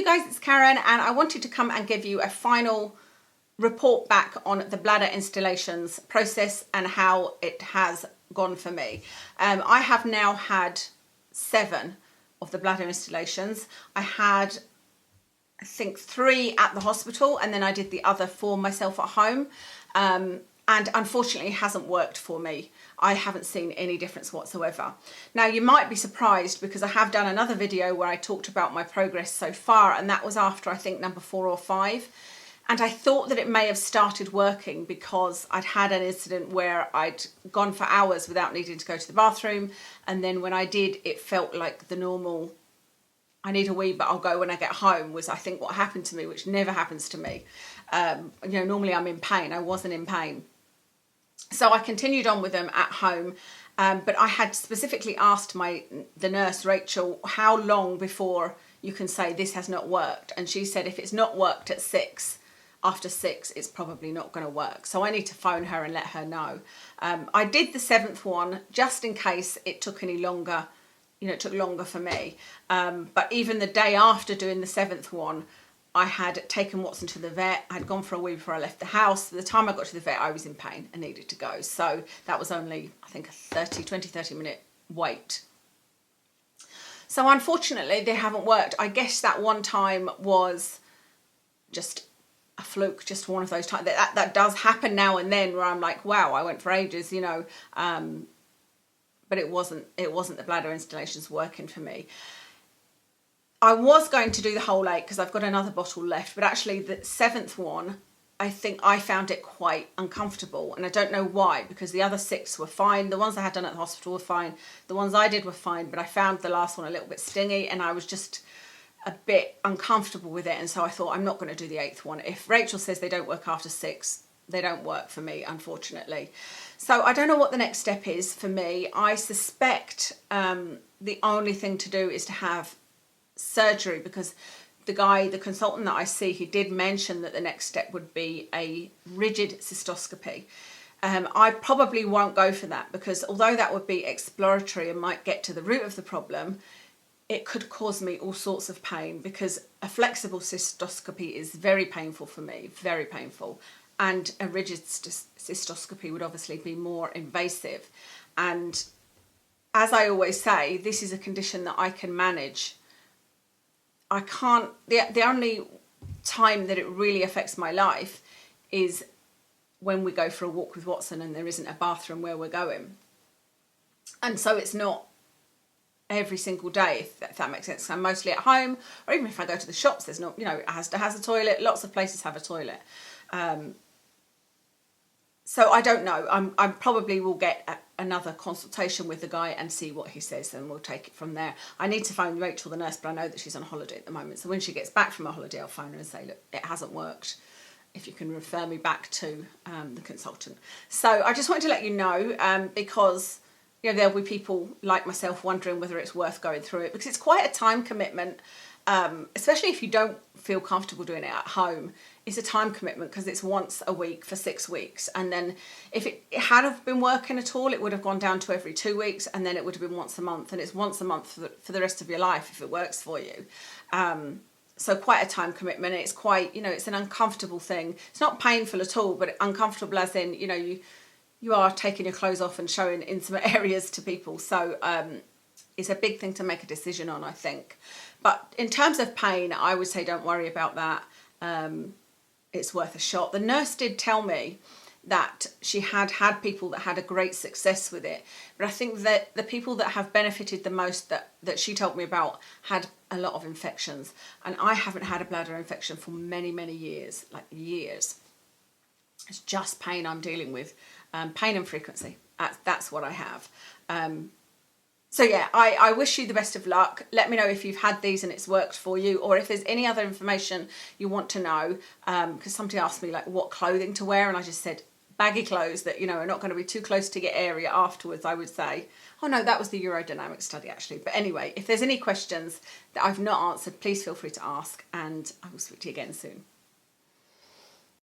guys, it's Karen, and I wanted to come and give you a final report back on the bladder installations process and how it has gone for me. I have now had 7 of the bladder installations. I had, I think, 3 at the hospital, and then I did the other 4 myself at home. And unfortunately, it hasn't worked for me. I haven't seen any difference whatsoever. Now, you might be surprised because I have done another video where I talked about my progress so far, and that was after, I think, number 4 or 5. And I thought that it may have started working because I'd had an incident where I'd gone for hours without needing to go to the bathroom. And then when I did, it felt like the normal, I need a wee, but I'll go when I get home, was I think what happened to me, which never happens to me. You know, normally I'm in pain. I wasn't in pain. So I continued on with them at home, but I had specifically asked the nurse, Rachel, how long before you can say this has not worked? And she said if it's not worked at 6, after 6, it's probably not going to work. So I need to phone her and let her know. I did the 7th one just in case it took any longer, you know, it took longer for me. But even the day after doing the 7th one, I had taken Watson to the vet. I had gone for a wee before I left the house. By the time I got to the vet, I was in pain and needed to go. So that was only, I think, a 20-30 minute wait. So unfortunately, they haven't worked. I guess that one time was just a fluke, just one of those times. That does happen now and then where I'm like, wow, I went for ages, you know. But it wasn't the bladder installations working for me. I was going to do the whole 8 because I've got another bottle left, but actually the 7th one, I think I found it quite uncomfortable, and I don't know why, because the other 6 were fine. The ones I had done at the hospital were fine. The ones I did were fine, but I found the last one a little bit stingy, and I was just a bit uncomfortable with it, and so I thought I'm not going to do the 8th one. If Rachel says they don't work after 6, they don't work for me, unfortunately. So I don't know what the next step is for me. I suspect the only thing to do is to have surgery, because the consultant that I see, he did mention that the next step would be a rigid cystoscopy. I probably won't go for that because although that would be exploratory and might get to the root of the problem, it could cause me all sorts of pain, because a flexible cystoscopy is very painful for me, very painful. And a rigid cystoscopy would obviously be more invasive. And as I always say, this is a condition that I can manage. I can't, the only time that it really affects my life is when we go for a walk with Watson and there isn't a bathroom where we're going. And so it's not every single day, if that makes sense. I'm mostly at home, or even if I go to the shops, there's not, you know, it has a toilet. Lots of places have a toilet. So I don't know. I probably will get another consultation with the guy and see what he says, and we'll take it from there. I need to phone Rachel, the nurse, but I know that she's on holiday at the moment. So when she gets back from her holiday, I'll phone her and say, look, it hasn't worked. If you can refer me back to the consultant. So I just wanted to let you know, because you know there'll be people like myself wondering whether it's worth going through it, because it's quite a time commitment, especially if you don't feel comfortable doing it at home. It's a time commitment because it's once a week for 6 weeks, and then if it had have been working at all, it would have gone down to every 2 weeks, and then it would have been once a month, and it's once a month for the rest of your life if it works for you. So quite a time commitment. It's quite, you know, it's an uncomfortable thing. It's not painful at all, but uncomfortable as in, you know, you are taking your clothes off and showing intimate areas to people. So it's a big thing to make a decision on, I think. But in terms of pain, I would say don't worry about that. It's worth a shot. The nurse did tell me that she had people that had a great success with it, but I think that the people that have benefited the most that she told me about had a lot of infections, and I haven't had a bladder infection for many years, like years. It's just pain I'm dealing with, pain and frequency. That's what I have. So yeah, I wish you the best of luck. Let me know if you've had these and it's worked for you, or if there's any other information you want to know, because somebody asked me like what clothing to wear, and I just said baggy clothes that, you know, are not going to be too close to your area afterwards, I would say. Oh no, that was the urodynamic study actually. But anyway, if there's any questions that I've not answered, please feel free to ask, and I will speak to you again soon.